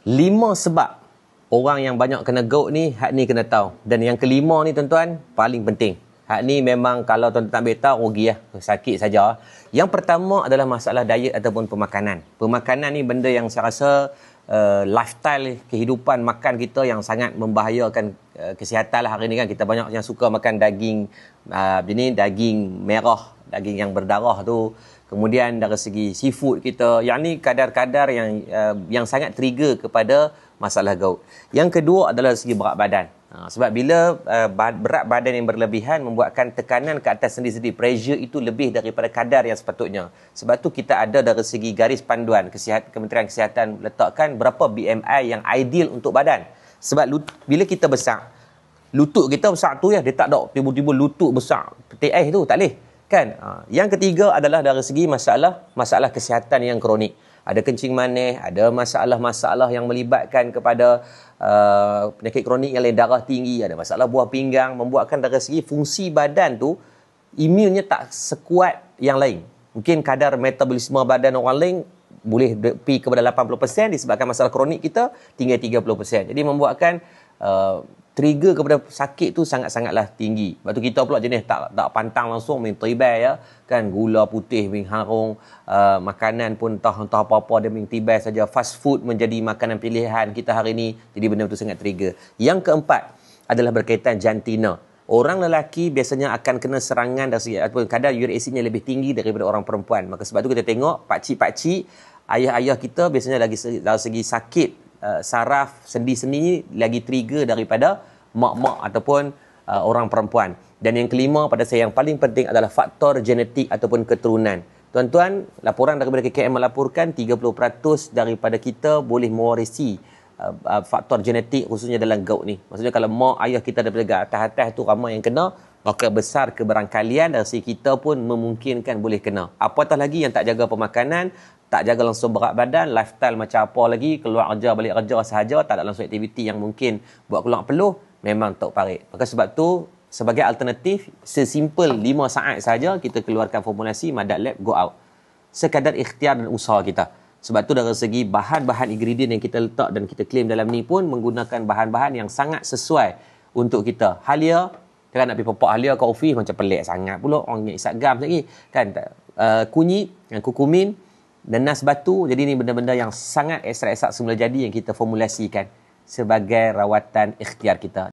5 sebab orang yang banyak kena gout ni, hak ni kena tahu. Dan yang kelima ni tuan-tuan, paling penting. Hak ni memang kalau tuan-tuan tak ambil tahu, rugi lah. Sakit saja. Yang pertama adalah masalah diet ataupun pemakanan. Pemakanan ni benda yang saya rasa lifestyle kehidupan makan kita yang sangat membahayakan kesihatan lah hari ni kan. Kita banyak yang suka makan daging daging merah, daging yang berdarah tu. Kemudian dari segi seafood kita, yang ni kadar-kadar yang sangat trigger kepada masalah gout. Yang kedua adalah segi berat badan. Sebab bila berat badan yang berlebihan membuatkan tekanan ke atas sendi-sendi, pressure itu lebih daripada kadar yang sepatutnya. Sebab tu kita ada dari segi garis panduan Kementerian Kesihatan letakkan berapa BMI yang ideal untuk badan. Sebab bila kita besar, lutut kita besar tu ya, dia tak ada tiba-tiba lutut besar peti ais tu, tak boleh kan. Yang ketiga adalah dari segi masalah kesihatan yang kronik. Ada kencing manis, ada masalah-masalah yang melibatkan kepada penyakit kronik yang lain, darah tinggi, ada masalah buah pinggang, membuatkan dari segi fungsi badan tu imunnya tak sekuat yang lain. Mungkin kadar metabolisme badan orang lain boleh pergi kepada 80% disebabkan masalah kronik kita tinggal 30%. Jadi membuatkan trigger kepada sakit tu sangat-sangatlah tinggi. Lepas tu kita pula jenis tak pantang langsung main tibai ya kan, gula putih main harung, makanan pun entah apa-apa dia main tibai saja. Fast food menjadi makanan pilihan kita hari ni, jadi benda tu sangat trigger. Yang keempat adalah berkaitan jantina. Orang lelaki biasanya akan kena serangan dari segi ataupun kadar uric acidnya lebih tinggi daripada orang perempuan. Maka sebab tu kita tengok pakcik-pakcik, ayah-ayah kita biasanya lagi dari segi sakit saraf sendi-sendi lagi trigger daripada mak-mak ataupun orang perempuan. Dan yang kelima pada saya yang paling penting adalah faktor genetik ataupun keturunan. Tuan-tuan, laporan daripada KKM melaporkan 30% daripada kita boleh mewarisi faktor genetik khususnya dalam gout ni. Maksudnya kalau mak ayah kita daripada atas-atas tu ramai yang kena, maka besar keberangkalian dari segi kita pun memungkinkan boleh kena. Apatah lagi yang tak jaga pemakanan, tak jaga langsung berat badan, lifestyle macam apa lagi, keluar kerja balik kerja sahaja, tak ada langsung aktiviti yang mungkin buat keluar peluh, memang tak parit. Maka sebab tu sebagai alternatif, sesimpel 5 saat saja kita keluarkan formulasi Madat Lab Go Out. Sekadar ikhtiar dan usaha kita. Sebab tu dari segi bahan-bahan ingredient yang kita letak dan kita claim dalam ni pun menggunakan bahan-bahan yang sangat sesuai untuk kita. Halia, kita nak pergi pepok halia ke office macam pelik sangat pula, orang isap gam lagi kan. Kunyit, kukumin dan nas batu. Jadi ni benda-benda yang sangat ekstrak semula jadi yang kita formulasikan sebagai rawatan ikhtiar kita.